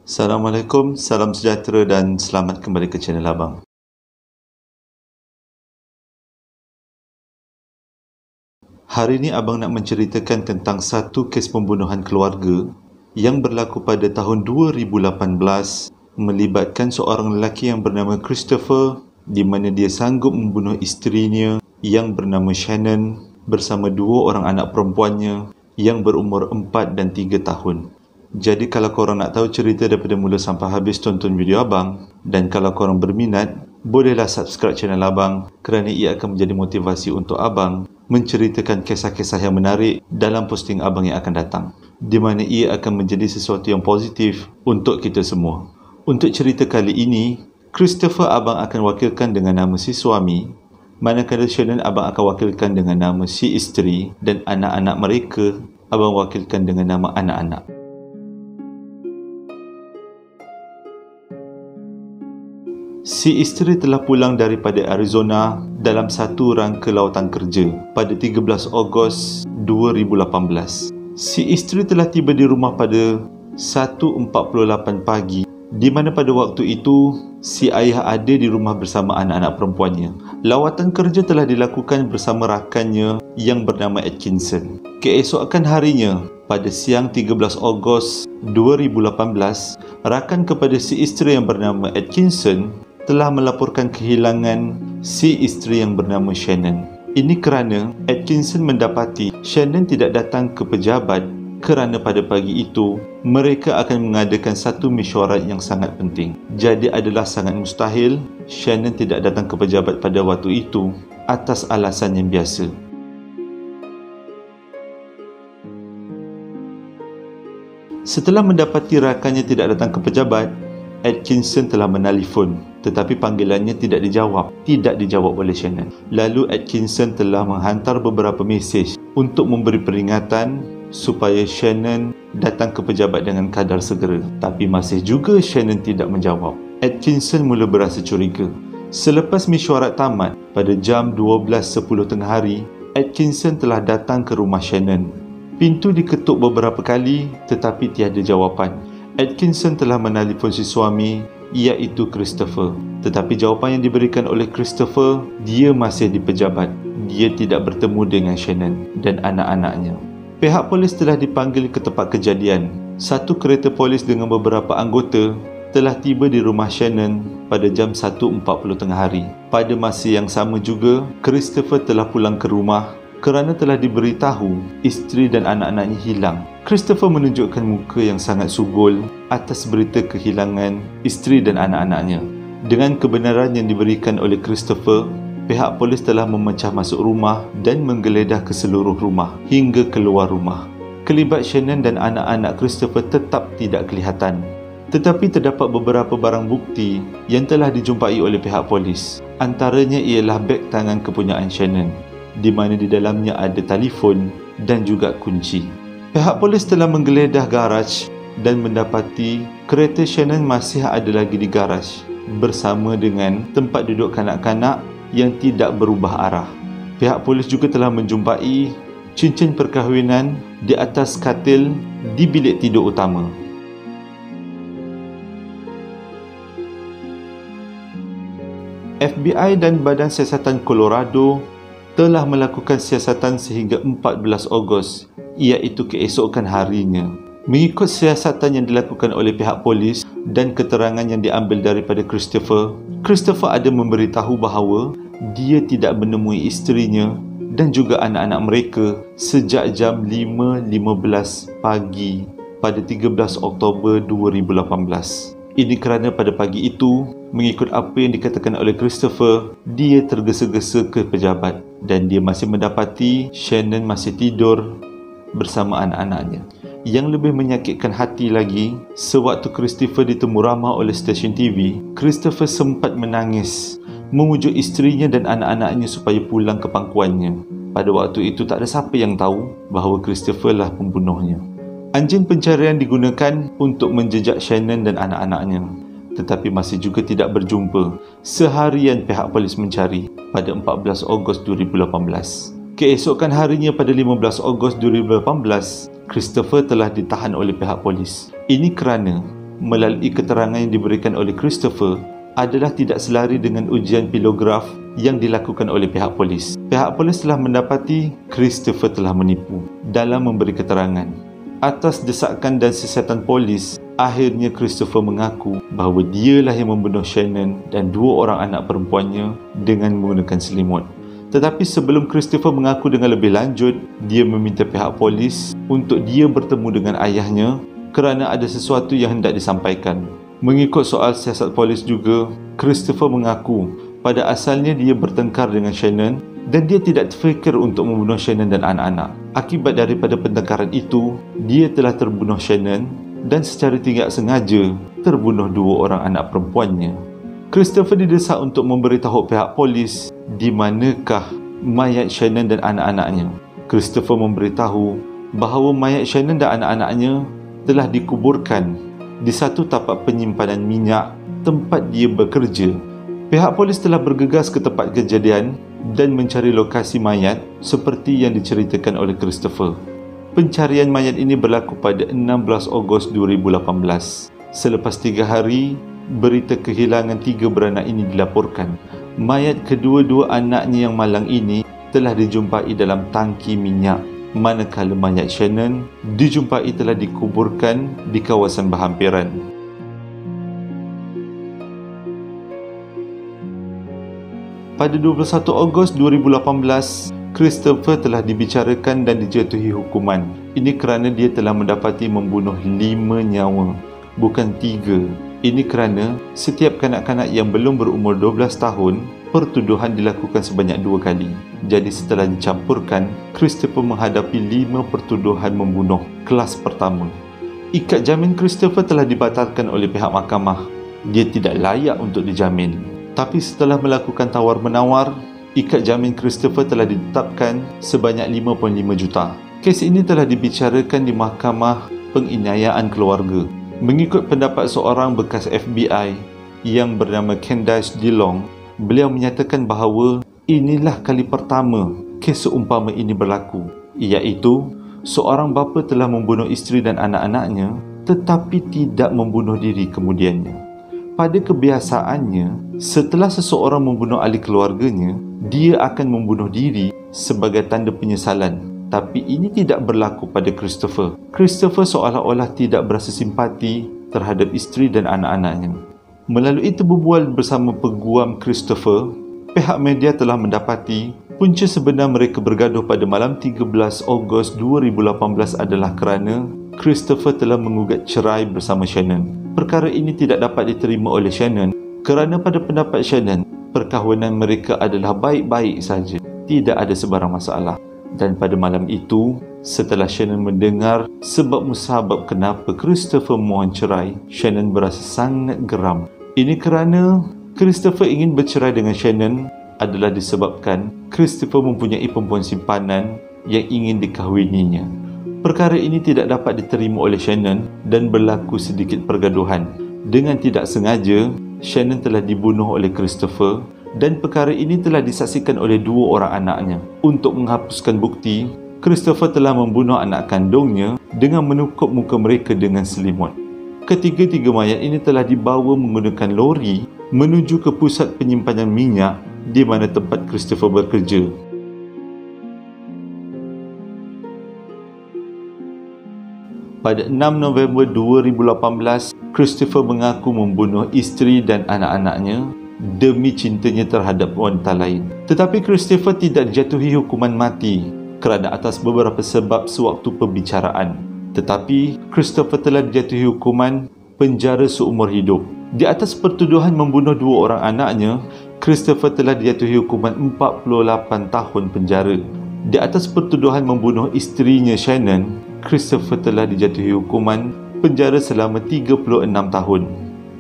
Assalamualaikum, salam sejahtera dan selamat kembali ke channel Abang. Hari ini Abang nak menceritakan tentang satu kes pembunuhan keluarga yang berlaku pada tahun 2018 melibatkan seorang lelaki yang bernama Christopher, di mana dia sanggup membunuh isterinya yang bernama Shannon bersama dua orang anak perempuannya yang berumur 4 dan 3 tahun. Jadi kalau korang nak tahu cerita daripada mula sampai habis, tonton video Abang. Dan kalau korang berminat, bolehlah subscribe channel Abang kerana ia akan menjadi motivasi untuk Abang menceritakan kisah-kisah yang menarik dalam posting Abang yang akan datang, di mana ia akan menjadi sesuatu yang positif untuk kita semua. Untuk cerita kali ini, Christopher Abang akan wakilkan dengan nama si suami, manakala Shannon Abang akan wakilkan dengan nama si isteri, dan anak-anak mereka Abang wakilkan dengan nama anak-anak. Si isteri telah pulang daripada Arizona dalam satu rangka lawatan kerja pada 13 Ogos 2018. Si isteri telah tiba di rumah pada 1.48 pagi, di mana pada waktu itu si ayah ada di rumah bersama anak-anak perempuannya. Lawatan kerja telah dilakukan bersama rakannya yang bernama Atkinson. Keesokan harinya, pada siang 13 Ogos 2018, rakan kepada si isteri yang bernama Atkinson telah melaporkan kehilangan si isteri yang bernama Shannon. Ini kerana Atkinson mendapati Shannon tidak datang ke pejabat kerana pada pagi itu mereka akan mengadakan satu mesyuarat yang sangat penting. Jadi adalah sangat mustahil Shannon tidak datang ke pejabat pada waktu itu atas alasan yang biasa. Setelah mendapati rakannya tidak datang ke pejabat, Atkinson telah menelefon, tetapi panggilannya tidak dijawab oleh Shannon. Lalu Atkinson telah menghantar beberapa mesej untuk memberi peringatan supaya Shannon datang ke pejabat dengan kadar segera. Tapi masih juga Shannon tidak menjawab. Atkinson mula berasa curiga. Selepas mesyuarat tamat pada jam 12.10 tengah hari, Atkinson telah datang ke rumah Shannon. Pintu diketuk beberapa kali tetapi tiada jawapan. Atkinson telah menelefon si suami, iaitu Christopher. Tetapi jawapan yang diberikan oleh Christopher, dia masih di pejabat. Dia tidak bertemu dengan Shannon dan anak-anaknya. Pihak polis telah dipanggil ke tempat kejadian. Satu kereta polis dengan beberapa anggota telah tiba di rumah Shannon pada jam 1.40 tengah hari. Pada masa yang sama juga, Christopher telah pulang ke rumah kerana telah diberitahu isteri dan anak-anaknya hilang. Christopher menunjukkan muka yang sangat sugul atas berita kehilangan isteri dan anak-anaknya. Dengan kebenaran yang diberikan oleh Christopher, pihak polis telah memecah masuk rumah dan menggeledah ke seluruh rumah hingga keluar rumah. Kelibat Shannon dan anak-anak Christopher tetap tidak kelihatan. Tetapi terdapat beberapa barang bukti yang telah dijumpai oleh pihak polis. Antaranya ialah beg tangan kepunyaan Shannon, di mana di dalamnya ada telefon dan juga kunci. Pihak polis telah menggeledah garaj dan mendapati kereta Shannon masih ada lagi di garaj bersama dengan tempat duduk kanak-kanak yang tidak berubah arah. Pihak polis juga telah menjumpai cincin perkahwinan di atas katil di bilik tidur utama. FBI dan Badan Siasatan Colorado telah melakukan siasatan sehingga 14 Ogos, iaitu keesokan harinya. Mengikut siasatan yang dilakukan oleh pihak polis dan keterangan yang diambil daripada Christopher ada memberitahu bahawa dia tidak menemui isterinya dan juga anak-anak mereka sejak jam 5.15 pagi pada 13 Oktober 2018. Ini kerana pada pagi itu, mengikut apa yang dikatakan oleh Christopher, dia tergesa-gesa ke pejabat dan dia masih mendapati Shannon masih tidur bersama anak-anaknya. Yang lebih menyakitkan hati lagi, sewaktu Christopher ditemu ramah oleh stesen TV, Christopher sempat menangis memujuk isterinya dan anak-anaknya supaya pulang ke pangkuannya. Pada waktu itu tak ada siapa yang tahu bahawa Christopher lah pembunuhnya. Anjing pencarian digunakan untuk menjejak Shannon dan anak-anaknya, tetapi masih juga tidak berjumpa. Seharian pihak polis mencari pada 14 Ogos 2018. Keesokan harinya pada 15 Ogos 2018, Christopher telah ditahan oleh pihak polis. Ini kerana melalui keterangan yang diberikan oleh Christopher adalah tidak selari dengan ujian pilograf yang dilakukan oleh pihak polis. Pihak polis telah mendapati Christopher telah menipu dalam memberi keterangan. Atas desakan dan siasatan polis, akhirnya Christopher mengaku bahawa dialah yang membunuh Shannon dan 2 orang anak perempuannya dengan menggunakan selimut. Tetapi sebelum Christopher mengaku dengan lebih lanjut, dia meminta pihak polis untuk dia bertemu dengan ayahnya kerana ada sesuatu yang hendak disampaikan. Mengikut soal siasat polis juga, Christopher mengaku pada asalnya dia bertengkar dengan Shannon dan dia tidak terfikir untuk membunuh Shannon dan anak-anak. Akibat daripada pertengkaran itu, dia telah terbunuh Shannon dan secara tidak sengaja terbunuh 2 orang anak perempuannya. Christopher didesak untuk memberitahu pihak polis di manakah mayat Shannon dan anak-anaknya. Christopher memberitahu bahawa mayat Shannon dan anak-anaknya telah dikuburkan di satu tapak penyimpanan minyak tempat dia bekerja. Pihak polis telah bergegas ke tempat kejadian dan mencari lokasi mayat seperti yang diceritakan oleh Christopher. Pencarian mayat ini berlaku pada 16 Ogos 2018. Selepas 3 hari, berita kehilangan 3 beranak ini dilaporkan. Mayat kedua-dua anaknya yang malang ini telah dijumpai dalam tangki minyak, manakala mayat Shannon dijumpai telah dikuburkan di kawasan berhampiran. Pada 21 Ogos 2018, Christopher telah dibicarakan dan dijatuhi hukuman. Ini kerana dia telah mendapati membunuh 5 nyawa, bukan 3. Ini kerana setiap kanak-kanak yang belum berumur 12 tahun, pertuduhan dilakukan sebanyak 2 kali. Jadi setelah dicampurkan, Christopher menghadapi 5 pertuduhan membunuh kelas pertama. Ikat jamin Christopher telah dibatalkan oleh pihak mahkamah. Dia tidak layak untuk dijamin. Tapi setelah melakukan tawar-menawar, ikat jamin Christopher telah ditetapkan sebanyak 5.5 juta. Kes ini telah dibicarakan di Mahkamah Penganiayaan Keluarga. Mengikut pendapat seorang bekas FBI yang bernama Candace DeLong, beliau menyatakan bahawa inilah kali pertama kes seumpama ini berlaku, iaitu seorang bapa telah membunuh isteri dan anak-anaknya tetapi tidak membunuh diri kemudiannya. Pada kebiasaannya, setelah seseorang membunuh ahli keluarganya, dia akan membunuh diri sebagai tanda penyesalan. Tapi ini tidak berlaku pada Christopher. Christopher seolah-olah tidak berasa simpati terhadap isteri dan anak-anaknya. Melalui berbual bersama peguam Christopher, pihak media telah mendapati punca sebenar mereka bergaduh pada malam 13 Ogos 2018 adalah kerana Christopher telah mengugat cerai bersama Shannon. Perkara ini tidak dapat diterima oleh Shannon kerana pada pendapat Shannon, perkahwinan mereka adalah baik-baik saja, tidak ada sebarang masalah. Dan pada malam itu, setelah Shannon mendengar sebab musabab kenapa Christopher mohon cerai, Shannon berasa sangat geram. Ini kerana Christopher ingin bercerai dengan Shannon adalah disebabkan Christopher mempunyai perempuan simpanan yang ingin dikahwininya. Perkara ini tidak dapat diterima oleh Shannon dan berlaku sedikit pergaduhan. Dengan tidak sengaja, Shannon telah dibunuh oleh Christopher dan perkara ini telah disaksikan oleh 2 orang anaknya. Untuk menghapuskan bukti, Christopher telah membunuh anak kandungnya dengan menukup muka mereka dengan selimut. Ketiga-tiga mayat ini telah dibawa menggunakan lori menuju ke pusat penyimpanan minyak di mana tempat Christopher bekerja. Pada 6 November 2018, Christopher mengaku membunuh isteri dan anak-anaknya demi cintanya terhadap wanita lain. Tetapi Christopher tidak dijatuhi hukuman mati kerana atas beberapa sebab sewaktu pembicaraan. Tetapi Christopher telah dijatuhi hukuman penjara seumur hidup. Di atas pertuduhan membunuh 2 orang anaknya, Christopher telah dijatuhi hukuman 48 tahun penjara. Di atas pertuduhan membunuh isterinya Shannon, Christopher telah dijatuhi hukuman penjara selama 36 tahun.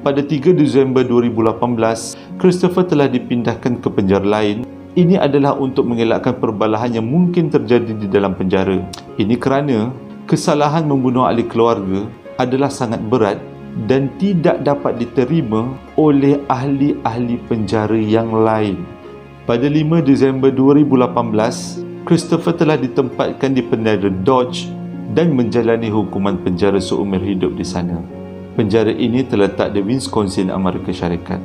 Pada 3 Disember 2018, Christopher telah dipindahkan ke penjara lain. Ini adalah untuk mengelakkan perbalahan yang mungkin terjadi di dalam penjara. Ini kerana kesalahan membunuh ahli keluarga adalah sangat berat dan tidak dapat diterima oleh ahli-ahli penjara yang lain. Pada 5 Disember 2018, Christopher telah ditempatkan di penjara Dodge dan menjalani hukuman penjara seumur hidup di sana. Penjara ini terletak di Wisconsin, Amerika Syarikat.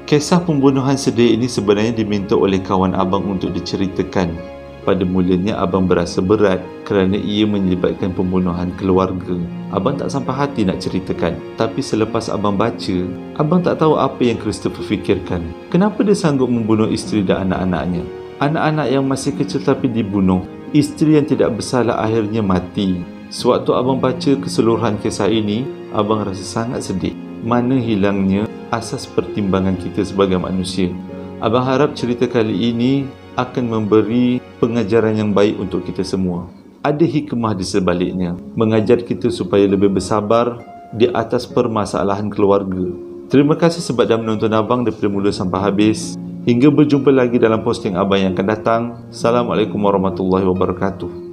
Kisah pembunuhan sedih ini sebenarnya diminta oleh kawan abang untuk diceritakan. Pada mulanya abang berasa berat kerana ia menyelibatkan pembunuhan keluarga. Abang tak sampai hati nak ceritakan. Tapi selepas abang baca, abang tak tahu apa yang Christopher fikirkan. Kenapa dia sanggup membunuh isteri dan anak-anaknya? Anak-anak yang masih kecil tapi dibunuh. Isteri yang tidak bersalah akhirnya mati. Sewaktu abang baca keseluruhan kisah ini, abang rasa sangat sedih. Mana hilangnya asas pertimbangan kita sebagai manusia. Abang harap cerita kali ini akan memberi pengajaran yang baik untuk kita semua. Ada hikmah di sebaliknya, mengajar kita supaya lebih bersabar di atas permasalahan keluarga. Terima kasih sebab dah menonton abang daripada mula sampai habis. Hingga berjumpa lagi dalam posting abang yang akan datang. Assalamualaikum warahmatullahi wabarakatuh.